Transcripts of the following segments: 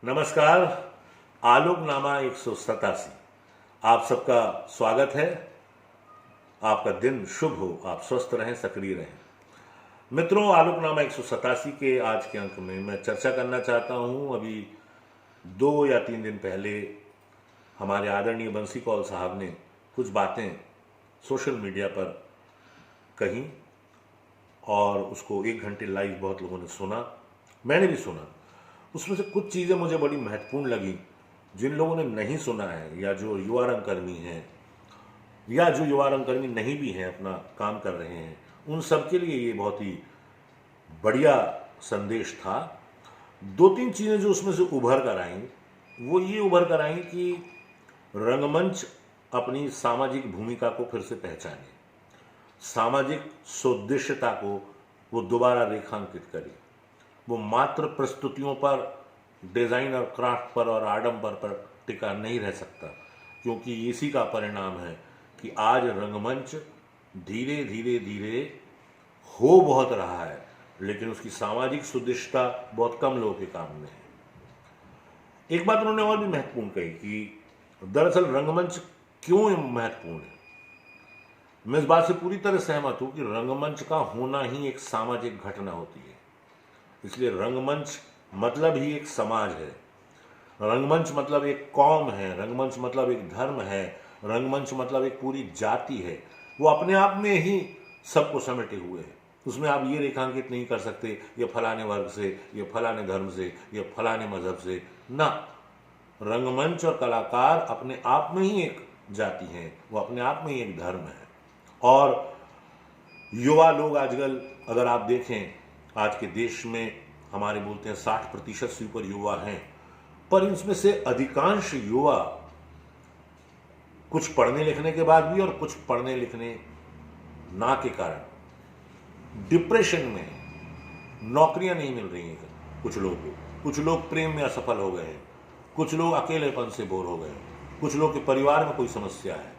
नमस्कार। आलोकनामा 187 आप सबका स्वागत है। आपका दिन शुभ हो, आप स्वस्थ रहें, सक्रिय रहें। मित्रों, आलोकनामा 187 के आज के अंक में मैं चर्चा करना चाहता हूं। अभी 2 या 3 दिन पहले हमारे आदरणीय बंसी कौल साहब ने कुछ बातें सोशल मीडिया पर कही और उसको 1 घंटे लाइव बहुत लोगों ने सुना, मैंने भी सुना। उसमें से कुछ चीज़ें मुझे बड़ी महत्वपूर्ण लगी। जिन लोगों ने नहीं सुना है या जो युवा रंगकर्मी हैं या जो युवा रंगकर्मी नहीं भी हैं, अपना काम कर रहे हैं, उन सब के लिए ये बहुत ही बढ़िया संदेश था। 2-3 चीज़ें जो उसमें से उभर कर आईं, वो ये उभर कर आईं कि रंगमंच अपनी सामाजिक भूमिका को फिर से पहचाने, सामाजिक सौदेश्यता को वो दोबारा रेखांकित करे। वो मात्र प्रस्तुतियों पर, डिज़ाइन और क्राफ्ट पर और आडंबर पर टिका नहीं रह सकता, क्योंकि इसी का परिणाम है कि आज रंगमंच धीरे धीरे धीरे हो बहुत रहा है, लेकिन उसकी सामाजिक सुदृढ़ता बहुत कम लोगों के काम में है। एक बात उन्होंने और भी महत्वपूर्ण कही कि दरअसल रंगमंच क्यों महत्वपूर्ण है। मैं इस बात से पूरी तरह सहमत हूं कि रंगमंच का होना ही एक सामाजिक घटना होती है। इसलिए रंगमंच मतलब ही एक समाज है, रंगमंच मतलब एक कौम है, रंगमंच मतलब एक धर्म है, रंगमंच मतलब एक पूरी जाति है। वो अपने आप में ही सबको समेटे हुए है। उसमें आप ये रेखांकित नहीं कर सकते ये फलाने वर्ग से, ये फलाने धर्म से, ये फलाने मजहब से ना। रंगमंच और कलाकार अपने आप में ही एक जाति है, वो अपने आप में ही एक धर्म है। और युवा लोग आजकल अगर आप देखें, आज के देश में हमारे बोलते हैं 60% से ऊपर युवा हैं, पर इनमें से अधिकांश युवा कुछ पढ़ने लिखने के बाद भी और कुछ पढ़ने लिखने ना के कारण डिप्रेशन में, नौकरियां नहीं मिल रही हैं कुछ लोगों को, कुछ लोग प्रेम में असफल हो गए हैं, कुछ लोग अकेलेपन से बोर हो गए हैं, कुछ लोग के परिवार में कोई समस्या है,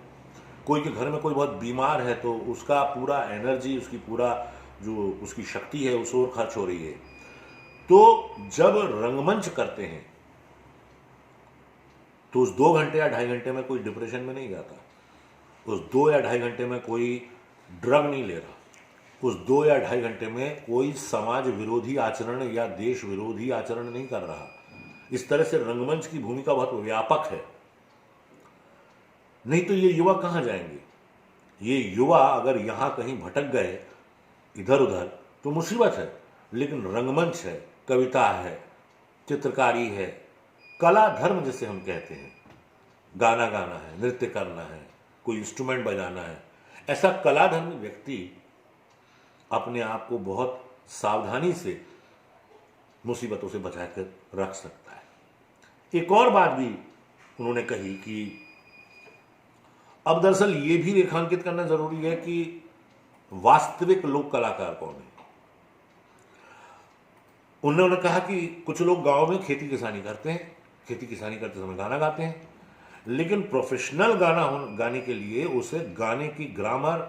कोई के घर में कोई बहुत बीमार है तो उसका पूरा एनर्जी, उसकी पूरा जो उसकी शक्ति है उस ओर खर्च हो रही है। तो जब रंगमंच करते हैं तो उस 2 घंटे या 2.5 घंटे में कोई डिप्रेशन में नहीं जाता, उस 2 या 2.5 घंटे में कोई ड्रग नहीं ले रहा, उस 2 या 2.5 घंटे में कोई समाज विरोधी आचरण या देश विरोधी आचरण नहीं कर रहा। इस तरह से रंगमंच की भूमिका बहुत व्यापक है। नहीं तो ये युवा कहाँ जाएंगे। ये युवा अगर यहां कहीं भटक गए इधर उधर तो मुसीबत है। लेकिन रंगमंच है, कविता है, चित्रकारी है, कला धर्म जिसे हम कहते हैं, गाना गाना है, नृत्य करना है, कोई इंस्ट्रूमेंट बजाना है, ऐसा कला धर्मी व्यक्ति अपने आप को बहुत सावधानी से मुसीबतों से बचा कर रख सकता है। एक और बात भी उन्होंने कही कि अब दरअसल ये भी रेखांकित करना जरूरी है कि वास्तविक लोक कलाकार कौन है। उन्होंने कहा कि कुछ लोग गांव में खेती किसानी करते हैं, खेती किसानी करते समय गाना गाते हैं, लेकिन प्रोफेशनल गाने के लिए उसे गाने की ग्रामर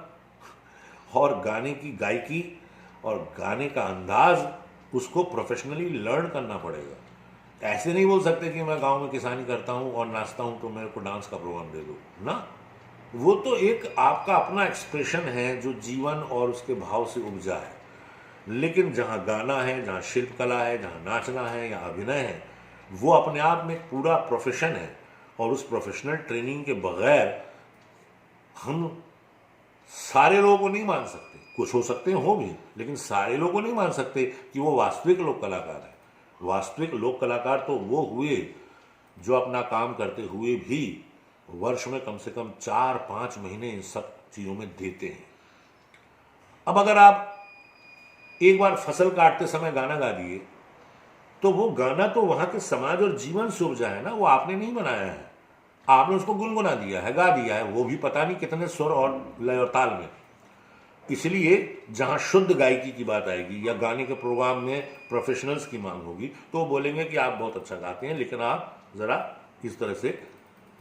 और गाने की गायकी और गाने का अंदाज उसको प्रोफेशनली लर्न करना पड़ेगा। ऐसे नहीं बोल सकते कि मैं गांव में किसानी करता हूं और नाचता हूं तो मेरे को डांस का प्रोग्राम दे दो ना। वो तो एक आपका अपना एक्सप्रेशन है जो जीवन और उसके भाव से उपजा है। लेकिन जहाँ गाना है, जहाँ शिल्पकला है, जहाँ नाचना है या अभिनय है, वो अपने आप में एक पूरा प्रोफेशन है। और उस प्रोफेशनल ट्रेनिंग के बगैर हम सारे लोगों को नहीं मान सकते। कुछ हो सकते हैं, हो भी, लेकिन सारे लोगों को नहीं मान सकते कि वो वास्तविक लोक कलाकार है। वास्तविक लोक कलाकार तो वो हुए जो अपना काम करते हुए भी वर्ष में कम से कम 4-5 महीने इन सब चीज़ों में देते हैं। अब अगर आप एक बार फसल काटते समय गाना गा दिए तो वो गाना तो वहां के समाज और जीवन से उपजा है ना, वो आपने नहीं बनाया है, आपने उसको गुनगुना दिया है, गा दिया है, वो भी पता नहीं कितने सुर और लय और ताल में। इसलिए जहां शुद्ध गायकी की बात आएगी या गाने के प्रोग्राम में प्रोफेशनल्स की मांग होगी तो वो बोलेंगे कि आप बहुत अच्छा गाते हैं, लेकिन आप जरा इस तरह से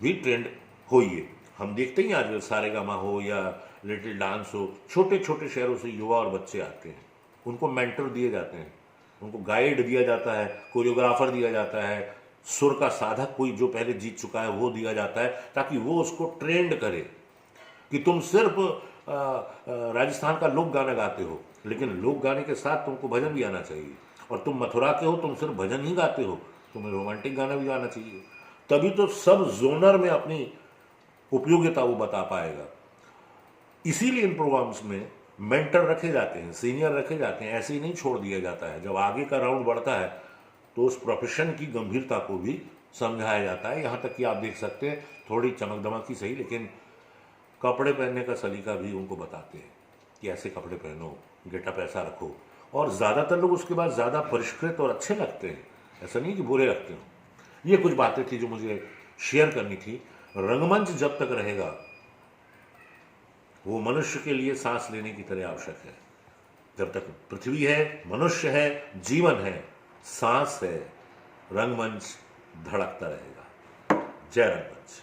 भी ट्रेंड होइए। हम देखते ही आजकल सारेगामा हो या लिटिल डांस हो, छोटे छोटे शहरों से युवा और बच्चे आते हैं, उनको मेंटर दिए जाते हैं, उनको गाइड दिया जाता है, कोरियोग्राफर दिया जाता है, सुर का साधक कोई जो पहले जीत चुका है वो दिया जाता है, ताकि वो उसको ट्रेंड करे कि तुम सिर्फ राजस्थान का लोक गाना गाते हो, लेकिन लोक गाने के साथ तुमको भजन भी आना चाहिए। और तुम मथुरा के हो, तुम सिर्फ भजन ही गाते हो, तुम्हें रोमांटिक गाना भी गाना चाहिए। तभी तो सब जोनर में अपनी उपयोगिता वो बता पाएगा। इसीलिए इन प्रोग्राम्स में मेंटर रखे जाते हैं, सीनियर रखे जाते हैं, ऐसे ही नहीं छोड़ दिया जाता है। जब आगे का राउंड बढ़ता है तो उस प्रोफेशन की गंभीरता को भी समझाया जाता है। यहाँ तक कि आप देख सकते हैं, थोड़ी चमक दमक ही सही, लेकिन कपड़े पहनने का सलीका भी उनको बताते हैं कि ऐसे कपड़े पहनो, गेटअप ऐसा रखो। और ज़्यादातर लोग उसके बाद ज़्यादा परिष्कृत और अच्छे लगते हैं, ऐसा नहीं कि बुरे लगते हो। ये कुछ बातें थी जो मुझे शेयर करनी थी। रंगमंच जब तक रहेगा वो मनुष्य के लिए सांस लेने की तरह आवश्यक है। जब तक पृथ्वी है, मनुष्य है, जीवन है, सांस है, रंगमंच धड़कता रहेगा। जय रंगमंच।